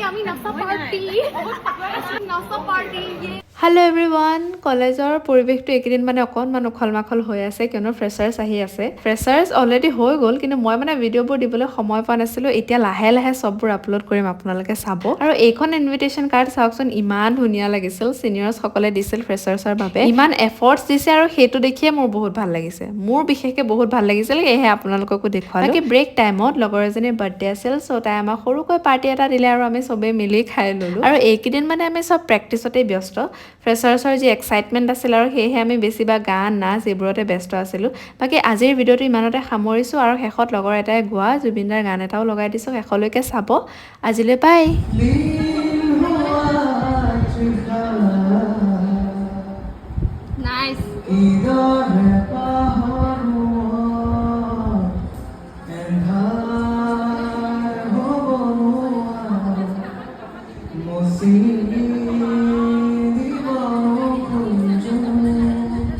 আমি নাচা পাৰ্টি নাচা পাৰ্টি হেল্ল' এভৰিৱান কলেজৰ পৰিৱেশটো এইকেইদিন মানে অকণমান উখল মাখল হৈ আছে কিয়নো ফ্ৰেচাৰ্ছ আহি আছে ফ্ৰেচাৰ্ছ অলৰেডি হৈ গ'ল কিন্তু মই মানে ভিডিঅ'বোৰ দিবলৈ সময় পোৱা নাছিলোঁ এতিয়া লাহে লাহে চববোৰ আপলোড কৰিম আপোনালোকে চাব আৰু এইখন ইনভিটেশ্যন কাৰ্ড চাওকচোন ইমান ধুনীয়া লাগিছিল ছিনিয়ৰ্ছসকলে দিছিল ফ্ৰেচাৰ্ছৰ বাবে ইমান এফৰ্টছ দিছে আৰু সেইটো দেখিয়ে মোৰ বহুত ভাল লাগিছে মোৰ বিশেষকৈ বহুত ভাল লাগিছিল সেয়েহে আপোনালোককো দেখুৱালোঁ বাকী ব্ৰেক টাইমত লগৰ এজনীৰ বাৰ্থডে আছিল চ' তাই আমাক সৰুকৈ পাৰ্টি এটা দিলে আৰু আমি চবেই মিলি খাই ল'লোঁ আৰু এইকেইদিন মানে আমি চব প্ৰেক্টিছতেই ব্যস্ত ফ্ৰেচাৰ্ছৰ যি এক্সাইটমেণ্ট আছিল আৰু সেয়েহে আমি বেছিভাগ গান নাচ এইবোৰতে ব্যস্ত আছিলোঁ বাকী আজিৰ ভিডিঅ'টো ইমানতে সামৰিছোঁ আৰু শেষত লগৰ এটাই গোৱা জুবিনদাৰ গান এটাও লগাই দিছোঁ শেষলৈকে চাব আজিলৈ বাই নাইস See